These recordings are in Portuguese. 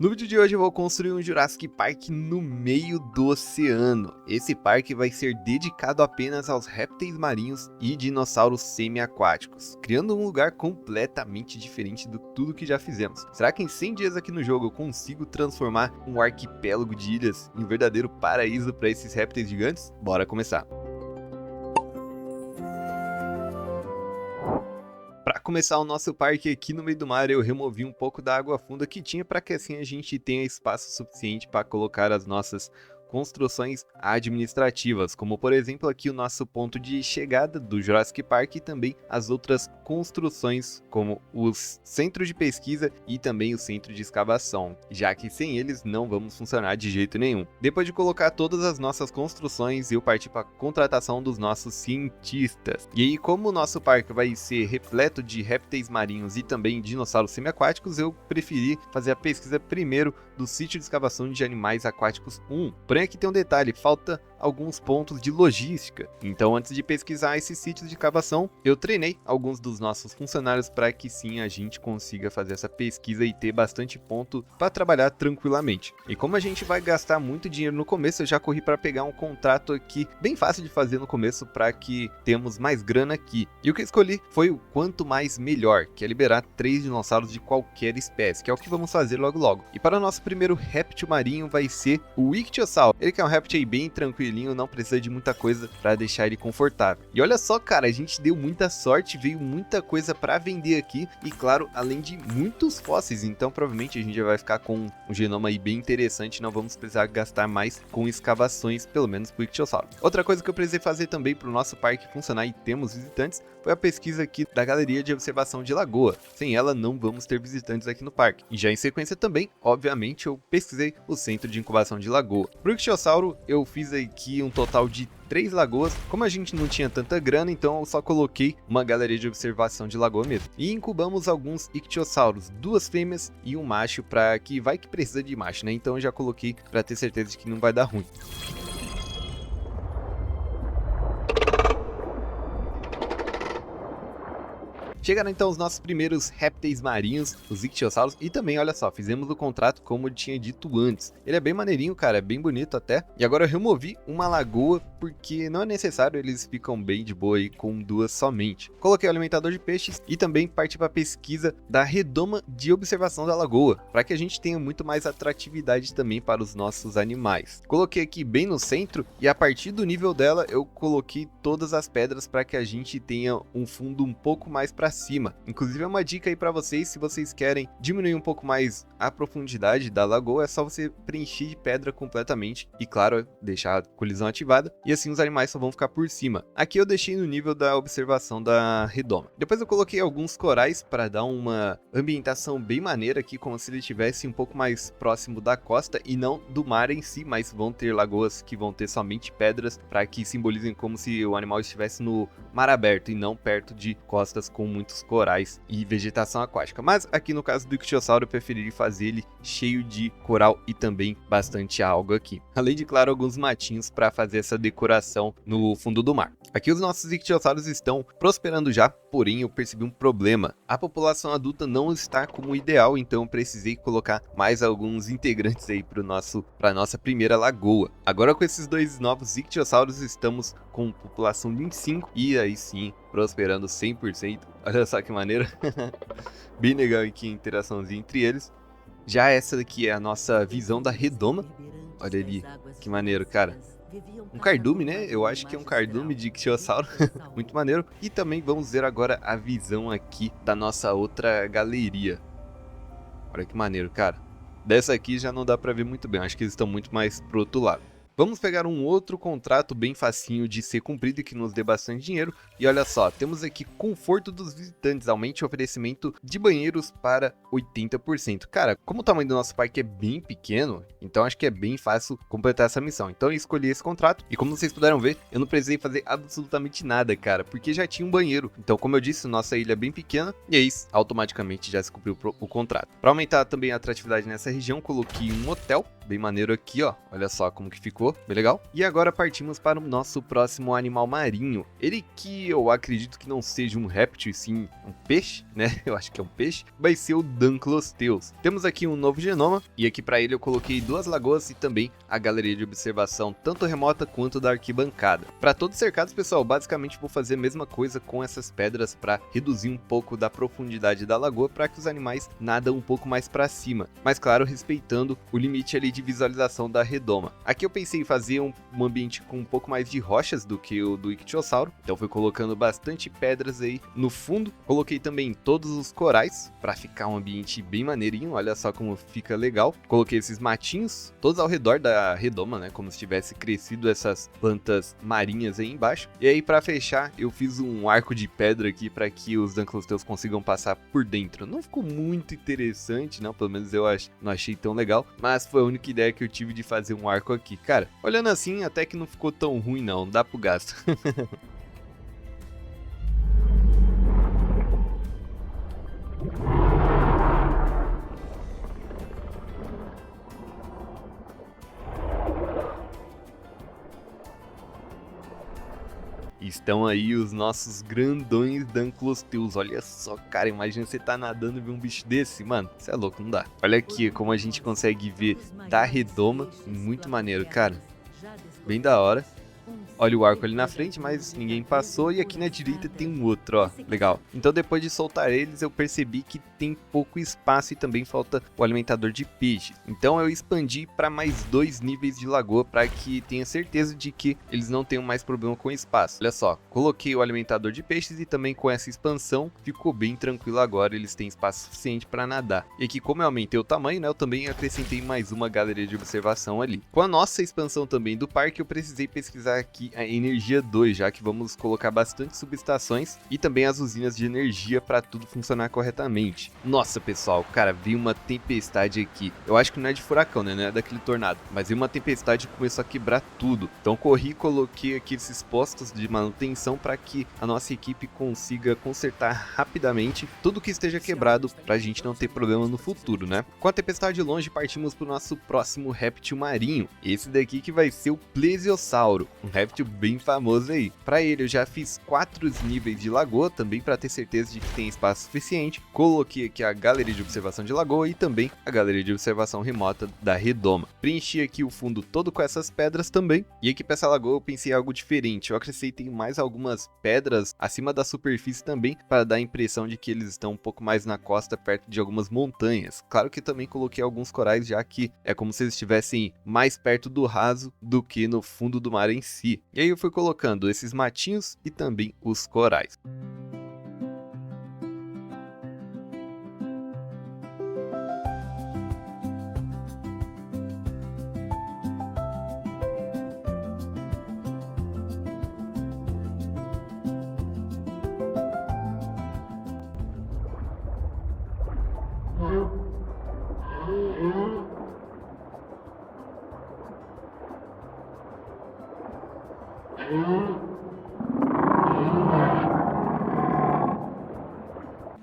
No vídeo de hoje eu vou construir um Jurassic Park no meio do oceano. Esse parque vai ser dedicado apenas aos répteis marinhos e dinossauros semi-aquáticos, criando um lugar completamente diferente de tudo que já fizemos. Será que em 100 dias aqui no jogo eu consigo transformar um arquipélago de ilhas em um verdadeiro paraíso para esses répteis gigantes? Bora começar! Para começar o nosso parque aqui no meio do mar, eu removi um pouco da água funda que tinha para que assim a gente tenha espaço suficiente para colocar as nossas construções administrativas, como por exemplo aqui o nosso ponto de chegada do Jurassic Park e também as outras construções como os centros de pesquisa e também o centro de escavação, já que sem eles não vamos funcionar de jeito nenhum. Depois de colocar todas as nossas construções, eu parti para a contratação dos nossos cientistas. E aí, como o nosso parque vai ser repleto de répteis marinhos e também dinossauros semiaquáticos, eu preferi fazer a pesquisa primeiro do sítio de escavação de animais aquáticos 1. Porém, aqui tem um detalhe, falta alguns pontos de logística. Então, antes de pesquisar esses sítios de escavação, eu treinei alguns dos nossos funcionários para que sim a gente consiga fazer essa pesquisa e ter bastante ponto para trabalhar tranquilamente. E como a gente vai gastar muito dinheiro no começo, eu já corri para pegar um contrato aqui bem fácil de fazer no começo para que temos mais grana aqui. E o que eu escolhi foi o quanto mais melhor, que é liberar 3 dinossauros de qualquer espécie, que é o que vamos fazer logo logo. E para o nosso primeiro réptil marinho vai ser o Ichthyosaurus. Ele que é um réptil bem tranquilinho, não precisa de muita coisa para deixar ele confortável. E olha só, cara, a gente deu muita sorte, veio muita coisa para vender aqui e claro, além de muitos fósseis, então provavelmente a gente já vai ficar com um genoma aí bem interessante, não vamos precisar gastar mais com escavações, pelo menos pro Ichthyosaurus. Outra coisa que eu precisei fazer também para o nosso parque funcionar e termos visitantes foi a pesquisa aqui da galeria de observação de lagoa. Sem ela não vamos ter visitantes aqui no parque. E já em sequência também, obviamente, eu pesquisei o centro de incubação de lagoa. Pro Ichthyosaurus eu fiz aqui um total de 3 lagoas. Como a gente não tinha tanta grana, então eu só coloquei uma galeria de observação de lagoa mesmo. E incubamos alguns Ichthyosaurus, 2 fêmeas e um macho, para que vai que precisa de macho, né? Então eu já coloquei para ter certeza de que não vai dar ruim. Chegaram então os nossos primeiros répteis marinhos, os Ichthyosaurus, e também, olha só, fizemos o contrato como eu tinha dito antes. Ele é bem maneirinho, cara, é bem bonito até. E agora eu removi uma lagoa, porque não é necessário, eles ficam bem de boa aí com 2 somente. Coloquei o alimentador de peixes e também parti para a pesquisa da redoma de observação da lagoa, para que a gente tenha muito mais atratividade também para os nossos animais. Coloquei aqui bem no centro e a partir do nível dela eu coloquei todas as pedras para que a gente tenha um fundo um pouco mais para cima. Inclusive é uma dica aí para vocês, se vocês querem diminuir um pouco mais a profundidade da lagoa, é só você preencher de pedra completamente e claro, deixar a colisão ativada e assim os animais só vão ficar por cima. Aqui eu deixei no nível da observação da redoma. Depois eu coloquei alguns corais para dar uma ambientação bem maneira aqui, como se ele estivesse um pouco mais próximo da costa e não do mar em si, mas vão ter lagoas que vão ter somente pedras para que simbolizem como se o animal estivesse no mar aberto e não perto de costas com muitos corais e vegetação aquática. Mas aqui no caso do Ichthyosaurus eu preferi fazer ele cheio de coral e também bastante alga aqui. Além de, claro, alguns matinhos para fazer essa decoração no fundo do mar. Aqui os nossos Ichthyosaurus estão prosperando já, porém eu percebi um problema. A população adulta não está como ideal, então eu precisei colocar mais alguns integrantes aí para nossa primeira lagoa. Agora com esses 2 novos Ichthyosaurus estamos com população de 25 e aí sim prosperando 100%. Olha só que maneiro. Bem legal aqui a interaçãozinha entre eles. Já essa daqui é a nossa visão da redoma. Olha ali, que maneiro, cara. Um cardume, né? Eu acho que é um cardume de Ichthyosauro. Muito maneiro. E também vamos ver agora a visão aqui da nossa outra galeria. Olha que maneiro, cara. Dessa aqui já não dá pra ver muito bem. Acho que eles estão muito mais pro outro lado. Vamos pegar um outro contrato bem facinho de ser cumprido e que nos dê bastante dinheiro. E olha só, temos aqui conforto dos visitantes, aumente o oferecimento de banheiros para 80%. Cara, como o tamanho do nosso parque é bem pequeno, então acho que é bem fácil completar essa missão. Então eu escolhi esse contrato e como vocês puderam ver, eu não precisei fazer absolutamente nada, cara, porque já tinha um banheiro. Então como eu disse, nossa ilha é bem pequena e aí automaticamente já se cumpriu o contrato. Para aumentar também a atratividade nessa região, coloquei um hotel bem maneiro aqui, ó. Olha só como que ficou. Boa, bem legal. E agora partimos para o nosso próximo animal marinho. Ele que eu acredito que não seja um réptil, sim um peixe, né? Eu acho que é um peixe. Vai ser o Dunkleosteus. Temos aqui um novo genoma e aqui para ele eu coloquei 2 lagoas e também a galeria de observação, tanto remota quanto da arquibancada. Para todos os cercados, pessoal, basicamente vou fazer a mesma coisa com essas pedras para reduzir um pouco da profundidade da lagoa para que os animais nadam um pouco mais para cima, mas claro, respeitando o limite ali de visualização da redoma. Aqui eu pensei em fazer um ambiente com um pouco mais de rochas do que o do ictiossauro, então fui colocando bastante pedras aí no fundo. Coloquei também todos os corais para ficar um ambiente bem maneirinho, olha só como fica legal. Coloquei esses matinhos todos ao redor da redoma, né, como se tivesse crescido essas plantas marinhas aí embaixo. E aí para fechar, eu fiz um arco de pedra aqui para que os Dunkleosteus consigam passar por dentro. Não ficou muito interessante, não, pelo menos eu não achei tão legal, mas foi a única ideia que eu tive de fazer um arco aqui. Cara, olhando assim, até que não ficou tão ruim não, dá pro gasto. Estão aí os nossos grandões Dunkleosteus. Olha só, cara, imagina você tá nadando e ver um bicho desse, mano. Você é louco, não dá. Olha aqui como a gente consegue ver da redoma. Muito maneiro, cara. Bem da hora. Olha o arco ali na frente, mas ninguém passou. E aqui na direita tem um outro, ó. Legal. Então depois de soltar eles, eu percebi que tem pouco espaço e também falta o alimentador de peixe. Então eu expandi para mais 2 níveis de lagoa para que tenha certeza de que eles não tenham mais problema com espaço. Olha só, coloquei o alimentador de peixes e também com essa expansão ficou bem tranquilo agora. Eles têm espaço suficiente para nadar. E aqui, como eu aumentei o tamanho, né, eu também acrescentei mais uma galeria de observação ali. Com a nossa expansão também do parque, eu precisei pesquisar aqui a energia 2, já que vamos colocar bastante subestações e também as usinas de energia para tudo funcionar corretamente. Nossa, pessoal, cara, veio uma tempestade aqui. Eu acho que não é de furacão, né? Não é daquele tornado. Mas veio uma tempestade e começou a quebrar tudo. Então corri e coloquei aqui esses postos de manutenção para que a nossa equipe consiga consertar rapidamente tudo que esteja quebrado para a gente não ter problema no futuro, né? Com a tempestade longe, partimos para o nosso próximo réptil marinho. Esse daqui que vai ser o Plesiosauro, um réptil bem famoso aí. Para ele eu já fiz 4 níveis de lagoa, também para ter certeza de que tem espaço suficiente. Coloquei aqui a galeria de observação de lagoa e também a galeria de observação remota da redoma. Preenchi aqui o fundo todo com essas pedras também. E aqui para essa lagoa eu pensei em algo diferente. Eu acrescentei mais algumas pedras acima da superfície também, para dar a impressão de que eles estão um pouco mais na costa, perto de algumas montanhas. Claro que também coloquei alguns corais, já que é como se eles estivessem mais perto do raso do que no fundo do mar em si. E aí eu fui colocando esses matinhos e também os corais.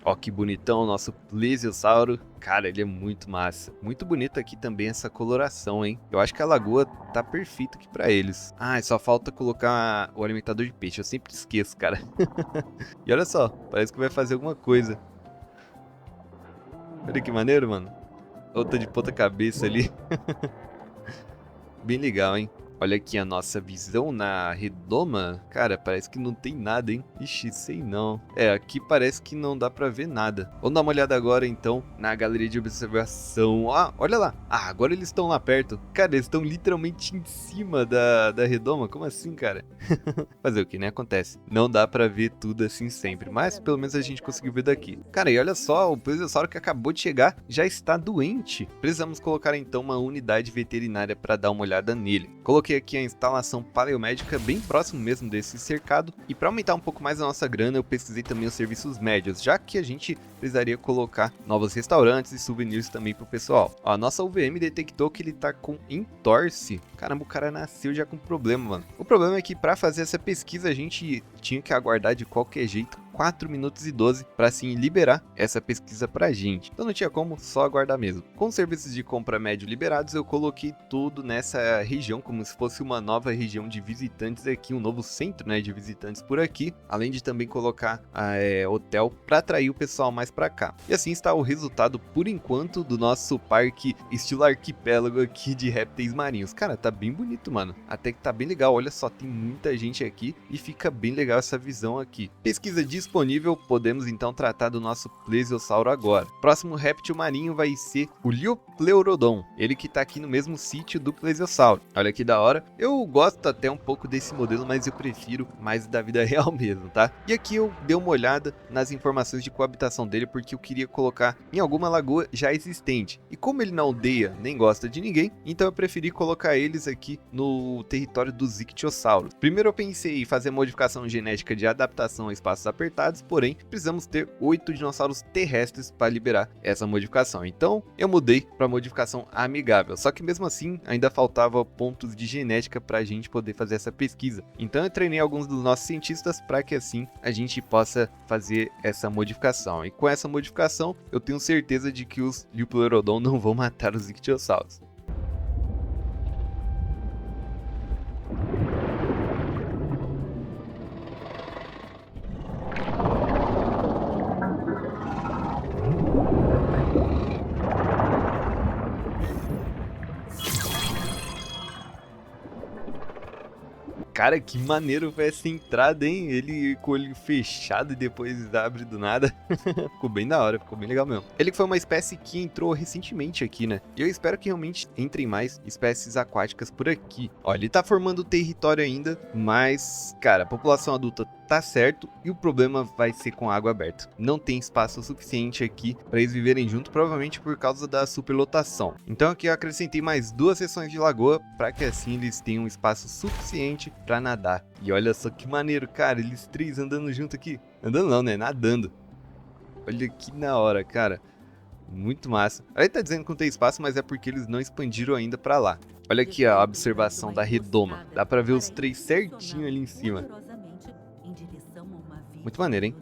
Ó, que bonitão o nosso Plesiosauro. Cara, ele é muito massa. Muito bonito aqui também essa coloração, hein? Eu acho que a lagoa tá perfeita aqui pra eles. Ah, só falta colocar o alimentador de peixe. Eu sempre esqueço, cara. E olha só, parece que vai fazer alguma coisa. Olha que maneiro, mano. Outra de ponta cabeça ali. Bem legal, hein? Olha aqui a nossa visão na redoma. Cara, parece que não tem nada, hein? Ixi, sei não. É, aqui parece que não dá pra ver nada. Vamos dar uma olhada agora, então, na galeria de observação. Ah, olha lá. Ah, agora eles estão lá perto. Cara, eles estão literalmente em cima da redoma. Como assim, cara? Fazer o que, né? Acontece. Não dá pra ver tudo assim sempre, mas pelo menos a gente conseguiu ver daqui. Cara, e olha só, o plesiosauro que acabou de chegar já está doente. Precisamos colocar, então, uma unidade veterinária para dar uma olhada nele. Coloquei aqui a instalação paleomédica bem próximo mesmo desse cercado, e para aumentar um pouco mais a nossa grana eu pesquisei também os serviços médios, já que a gente precisaria colocar novos restaurantes e souvenirs também pro pessoal. Ó, a nossa UVM detectou que ele tá com entorse. Caramba, o cara nasceu já com problema, mano. O problema é que para fazer essa pesquisa a gente tinha que aguardar de qualquer jeito 4 minutos e 12 para assim liberar essa pesquisa pra gente. Então não tinha como, só aguardar mesmo. Com os serviços de compra médio liberados, eu coloquei tudo nessa região como se fosse uma nova região de visitantes aqui, um novo centro, né, de visitantes por aqui, além de também colocar hotel para atrair o pessoal mais para cá. E assim está o resultado por enquanto do nosso parque estilo arquipélago aqui de répteis marinhos. Cara, tá bem bonito, mano. Até que tá bem legal. Olha só, tem muita gente aqui e fica bem legal essa visão aqui. Pesquisa disponível, podemos então tratar do nosso plesiosauro agora. Próximo réptil marinho vai ser o Liopleurodon, ele que tá aqui no mesmo sítio do plesiosauro. Olha que da hora. Eu gosto até um pouco desse modelo, mas eu prefiro mais da vida real mesmo, tá? E aqui eu dei uma olhada nas informações de coabitação dele, porque eu queria colocar em alguma lagoa já existente. E como ele não odeia nem gosta de ninguém, então eu preferi colocar eles aqui no território dos ictiossauros. Primeiro eu pensei em fazer modificação genética de adaptação a espaços apertados, porém precisamos ter 8 dinossauros terrestres para liberar essa modificação. Então eu mudei para modificação amigável, só que mesmo assim ainda faltava pontos de genética para a gente poder fazer essa pesquisa. Então eu treinei alguns dos nossos cientistas para que assim a gente possa fazer essa modificação. E com essa modificação eu tenho certeza de que os Liopleurodon não vão matar os ictiossauros. Cara, que maneiro foi essa entrada, hein? Ele com o olho fechado e depois abre do nada. Ficou bem da hora, ficou bem legal mesmo. Ele foi uma espécie que entrou recentemente aqui, né? E eu espero que realmente entrem mais espécies aquáticas por aqui. Ó, ele tá formando território ainda, mas, cara, a população adulta tá certo e o problema vai ser com a água aberta. Não tem espaço suficiente aqui para eles viverem junto, provavelmente por causa da superlotação. Então aqui eu acrescentei mais 2 seções de lagoa para que assim eles tenham espaço suficiente para nadar. E olha só que maneiro, cara, eles 3 andando junto aqui. Andando não, né? Nadando. Olha que na hora, cara. Muito massa. Aí tá dizendo que não tem espaço, mas é porque eles não expandiram ainda para lá. Olha aqui a observação da redoma. Dá para ver os 3 certinho ali em cima. Muito maneiro, hein?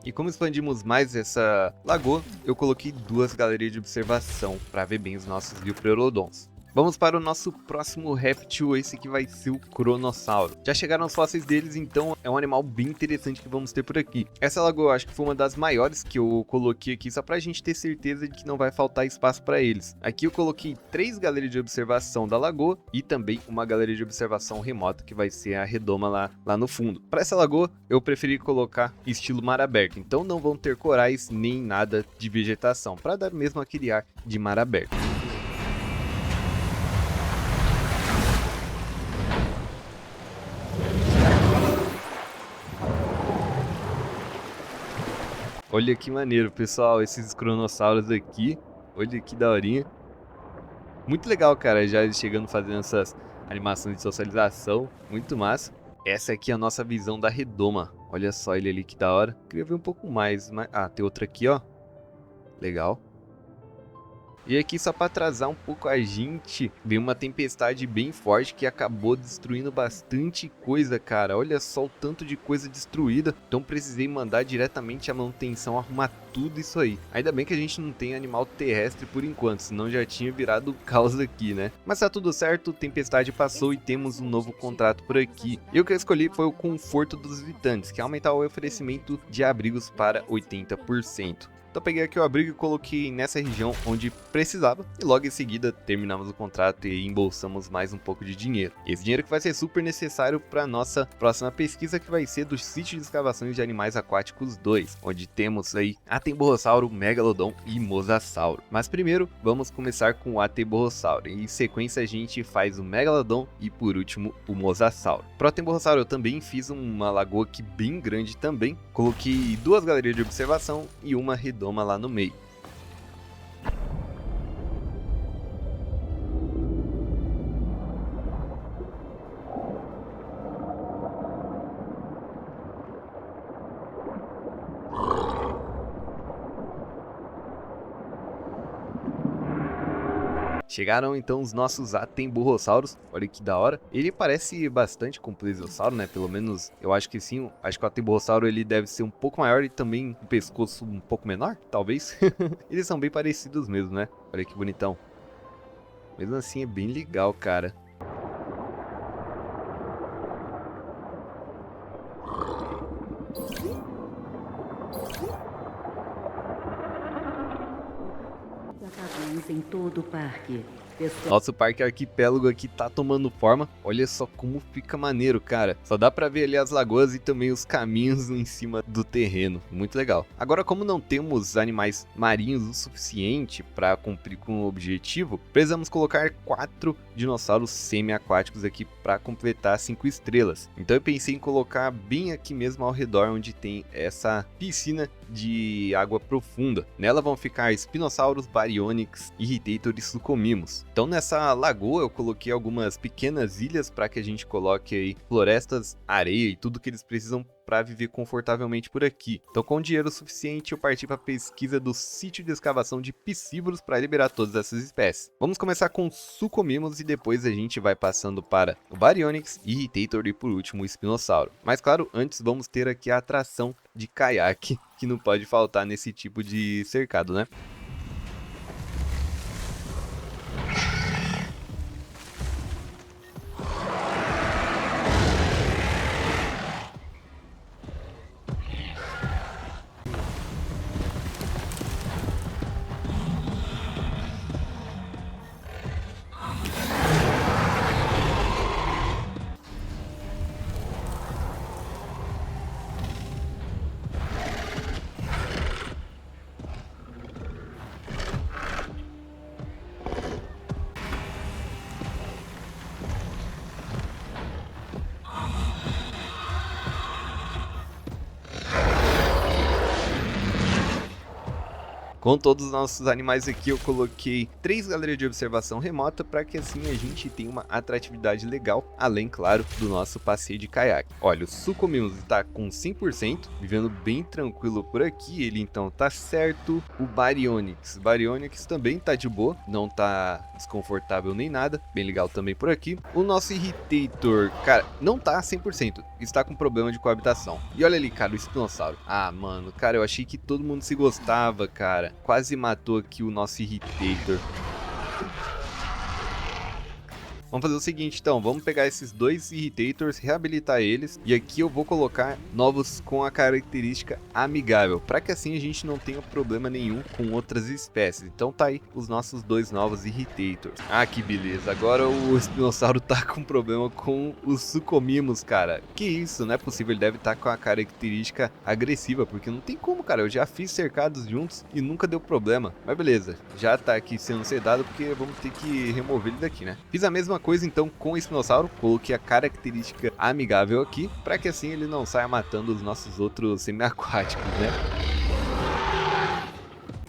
E como expandimos mais essa lagoa, eu coloquei 2 galerias de observação para ver bem os nossos Liopleurodons. Vamos para o nosso próximo réptil, esse que vai ser o Cronossauro. Já chegaram os fósseis deles, então é um animal bem interessante que vamos ter por aqui. Essa lagoa eu acho que foi uma das maiores que eu coloquei aqui, só pra gente ter certeza de que não vai faltar espaço para eles. Aqui eu coloquei 3 galerias de observação da lagoa e também uma galeria de observação remota, que vai ser a redoma lá no fundo. Para essa lagoa, eu preferi colocar estilo mar aberto, então não vão ter corais nem nada de vegetação, para dar mesmo aquele ar de mar aberto. Olha que maneiro, pessoal, esses cronossauros aqui. Olha que daorinha. Muito legal, cara, já chegando fazendo essas animações de socialização. Muito massa. Essa aqui é a nossa visão da redoma. Olha só ele ali, que da hora. Queria ver um pouco mais. Ah, tem outra aqui, ó. Legal. E aqui, só para atrasar um pouco a gente, veio uma tempestade bem forte que acabou destruindo bastante coisa, cara. Olha só o tanto de coisa destruída. Então precisei mandar diretamente a manutenção arrumar tudo isso aí. Ainda bem que a gente não tem animal terrestre por enquanto, senão já tinha virado caos aqui, né? Mas tá tudo certo, tempestade passou e temos um novo contrato por aqui. E o que eu escolhi foi o conforto dos visitantes, que é aumentar o oferecimento de abrigos para 80%. Então peguei aqui o abrigo e coloquei nessa região onde precisava e logo em seguida terminamos o contrato e embolsamos mais um pouco de dinheiro. Esse dinheiro que vai ser super necessário para nossa próxima pesquisa, que vai ser do sítio de escavações de animais aquáticos 2, onde temos aí Atemborrossauro, Megalodon e Mosasauro. Mas primeiro vamos começar com o Atemborrossauro, e em sequência a gente faz o Megalodon e por último o Mosasauro. Para o Atemborrossauro eu também fiz uma lagoa aqui bem grande também, coloquei 2 galerias de observação e uma redoma lá no meio. Chegaram então os nossos Atemburrossauros, olha que da hora. Ele parece bastante com o Plesiosauro, né? Pelo menos eu acho que sim. Acho que o Atemburrossauro ele deve ser um pouco maior e também um pescoço um pouco menor, talvez. Eles são bem parecidos mesmo, né? Olha que bonitão. Mesmo assim é bem legal, cara. Em todo o parque. Nosso parque arquipélago aqui tá tomando forma. Olha só como fica maneiro, cara. Só dá pra ver ali as lagoas e também os caminhos em cima do terreno. Muito legal. Agora, como não temos animais marinhos o suficiente pra cumprir com o objetivo, precisamos colocar 4 dinossauros semi-aquáticos aqui pra completar 5 estrelas. Então eu pensei em colocar bem aqui mesmo ao redor onde tem essa piscina de água profunda. Nela vão ficar Spinossauros, Baryonyx, Irritator e Sucomimos. Então nessa lagoa eu coloquei algumas pequenas ilhas para que a gente coloque aí florestas, areia e tudo que eles precisam para viver confortavelmente por aqui. Então com dinheiro suficiente eu parti para a pesquisa do sítio de escavação de piscívoros para liberar todas essas espécies. Vamos começar com Sucomimos e depois a gente vai passando para o Baryonyx, Irritator e por último o Spinossauro. Mas claro, antes vamos ter aqui a atração de caiaque, que não pode faltar nesse tipo de cercado, né? Com todos os nossos animais aqui, eu coloquei 3 galerias de observação remota para que assim a gente tenha uma atratividade legal, além, claro, do nosso passeio de caiaque. Olha, o Sucomimos está com 100%, vivendo bem tranquilo por aqui, ele então tá certo. O Baryonyx também tá de boa, não tá desconfortável nem nada, bem legal também por aqui. O nosso Irritator, cara, não tá 100%, está com problema de coabitação. E olha ali, cara, o Spinossauro. Ah, mano, cara, eu achei que todo mundo se gostava, cara. Quase matou aqui o nosso Irritator. Vamos fazer o seguinte então, vamos pegar esses 2 Irritators, reabilitar eles, e aqui eu vou colocar novos com a característica amigável, para que assim a gente não tenha problema nenhum com outras espécies. Então tá aí os nossos 2 novos Irritators. Ah, que beleza, agora o Spinossauro tá com problema com os Sucomimos, cara. Que isso, não é possível, ele deve estar com a característica agressiva, porque não tem como, cara, eu já fiz cercados juntos e nunca deu problema. Mas beleza, já tá aqui sendo sedado porque vamos ter que remover ele daqui, né? Fiz a mesma coisa então com o Spinossauro, coloquei a característica amigável aqui, para que assim ele não saia matando os nossos outros semi-aquáticos, né?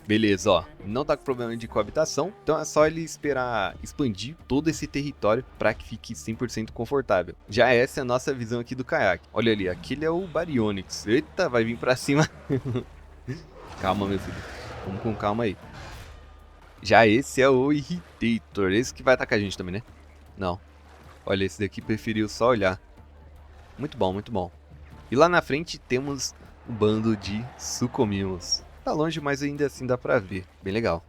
Beleza, ó, não tá com problema de coabitação, então é só ele esperar expandir todo esse território para que fique 100% confortável. Já essa é a nossa visão aqui do caiaque. Olha ali, aquele é o Baryonyx. Eita, vai vir para cima. Calma, meu filho, vamos com calma aí. Já esse é o Irritator, esse que vai atacar a gente também, né? Não. Olha, esse daqui preferiu só olhar. Muito bom, muito bom. E lá na frente temos um bando de Sucomimos. Tá longe, mas ainda assim dá pra ver. Bem legal.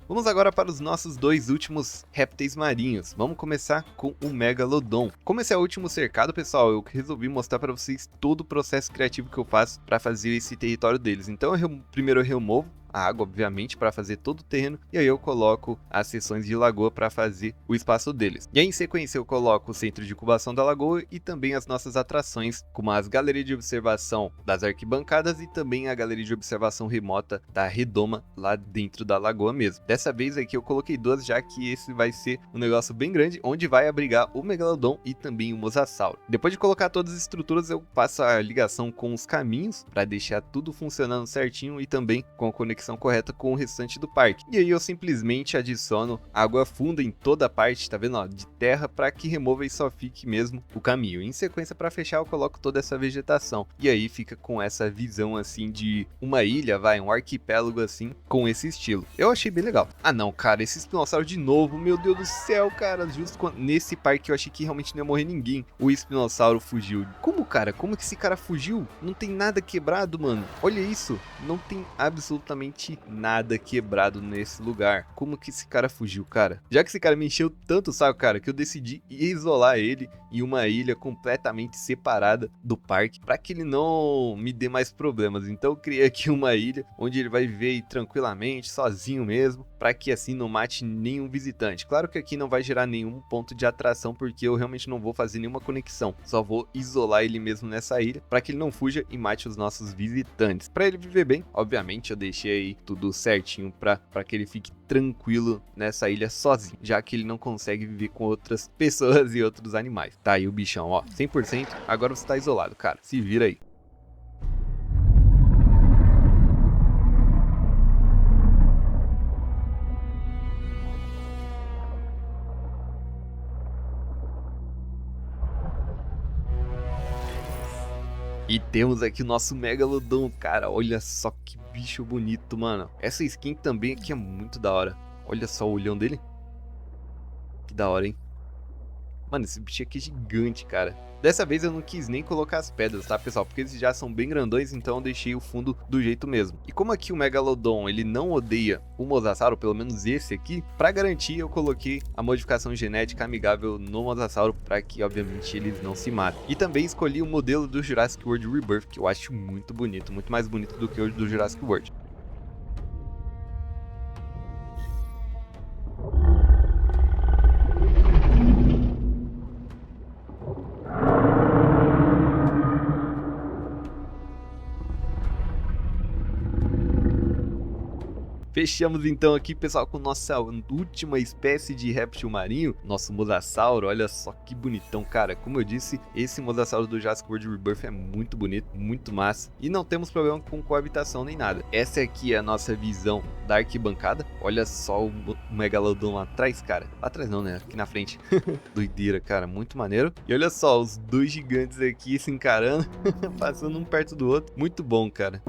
Vamos agora para os nossos 2 últimos répteis marinhos. Vamos começar com o Megalodon. Como esse é o último cercado, pessoal, eu resolvi mostrar para vocês todo o processo criativo que eu faço para fazer esse território deles. Então, primeiro eu removo a água, obviamente, para fazer todo o terreno, e aí eu coloco as seções de lagoa para fazer o espaço deles. E aí, em sequência, eu coloco o centro de incubação da lagoa e também as nossas atrações, como as galerias de observação das arquibancadas e também a galeria de observação remota da redoma lá dentro da lagoa mesmo. Dessa vez aqui eu coloquei 2, já que esse vai ser um negócio bem grande, onde vai abrigar o Megalodon e também o Mosasauro. Depois de colocar todas as estruturas, eu passo a ligação com os caminhos para deixar tudo funcionando certinho e também com a conexão conexão correta com o restante do parque. E aí eu simplesmente adiciono água funda em toda a parte, tá vendo, ó, de terra, para que remova e só fique mesmo o caminho. Em sequência, para fechar, eu coloco toda essa vegetação. E aí fica com essa visão assim de uma ilha, um arquipélago assim, com esse estilo. Eu achei bem legal. Ah não, cara, esse espinossauro de novo, meu Deus do céu, cara. Justo nesse parque eu achei que realmente não ia morrer ninguém. O espinossauro fugiu. Como, cara? Como que esse cara fugiu? Não tem nada quebrado, mano. Olha isso. Não tem absolutamente nada quebrado nesse lugar. Como que esse cara fugiu, cara? Já que esse cara me encheu tanto o saco, cara, que eu decidi isolar ele em uma ilha completamente separada do parque, para que ele não me dê mais problemas. Então eu criei aqui uma ilha onde ele vai viver aí tranquilamente, sozinho mesmo, para que assim não mate nenhum visitante. Claro que aqui não vai gerar nenhum ponto de atração, porque eu realmente não vou fazer nenhuma conexão, só vou isolar ele mesmo nessa ilha, para que ele não fuja e mate os nossos visitantes. Para ele viver bem, obviamente eu deixei aí tudo certinho para que ele fique tranquilo nessa ilha sozinho, já que ele não consegue viver com outras pessoas e outros animais. Tá aí o bichão, ó, 100%, agora você tá isolado, cara, se vira aí. E temos aqui o nosso Megalodon, cara, olha só que bicho bonito, mano. Essa skin também aqui é muito da hora. Olha só o olhão dele. Que da hora, hein? Mano, esse bicho aqui é gigante, cara. Dessa vez eu não quis nem colocar as pedras, tá, pessoal? Porque eles já são bem grandões, então eu deixei o fundo do jeito mesmo. E como aqui o Megalodon, ele não odeia o Mosasauro, pelo menos esse aqui, pra garantir eu coloquei a modificação genética amigável no Mosasauro, pra que, obviamente, eles não se matem. E também escolhi o modelo do Jurassic World Rebirth, que eu acho muito bonito, muito mais bonito do que o do Jurassic World. Fechamos então aqui, pessoal, com nossa última espécie de réptil marinho, nosso Mosasauro. Olha só que bonitão, cara. Como eu disse, esse Mosasauro do Jurassic World Rebirth é muito bonito, muito massa. E não temos problema com coabitação nem nada. Essa aqui é a nossa visão da arquibancada. Olha só o Megalodon lá atrás, cara. Lá atrás não, né? Aqui na frente. Doideira, cara. Muito maneiro. E olha só, os dois gigantes aqui se encarando, passando um perto do outro. Muito bom, cara.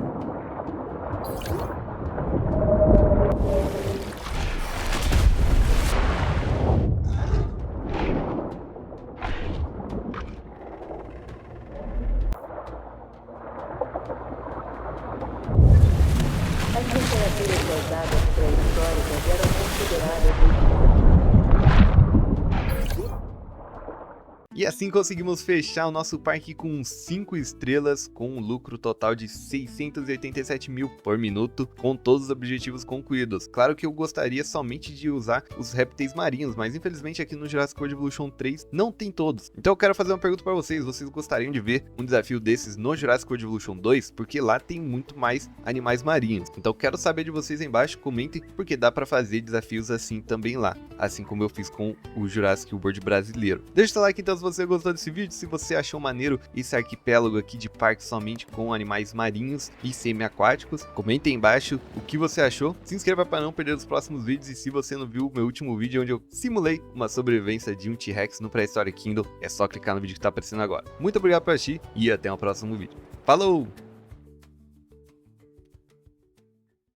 As temperaturas das águas pré-históricas eram consideradas. E assim conseguimos fechar o nosso parque com 5 estrelas, com um lucro total de 687 mil por minuto, com todos os objetivos concluídos. Claro que eu gostaria somente de usar os répteis marinhos, mas infelizmente aqui no Jurassic World Evolution 3 não tem todos. Então eu quero fazer uma pergunta para vocês: vocês gostariam de ver um desafio desses no Jurassic World Evolution 2? Porque lá tem muito mais animais marinhos. Então eu quero saber de vocês aí embaixo, comentem, porque dá para fazer desafios assim também lá, assim como eu fiz com o Jurassic World brasileiro. Deixa o seu like então se você gostou desse vídeo, se você achou maneiro esse arquipélago aqui de parque somente com animais marinhos e semi-aquáticos. Comente aí embaixo o que você achou, se inscreva para não perder os próximos vídeos, e se você não viu o meu último vídeo onde eu simulei uma sobrevivência de um T-Rex no Prehistoric Kingdom, é só clicar no vídeo que tá aparecendo agora. Muito obrigado por assistir e até o próximo vídeo. Falou!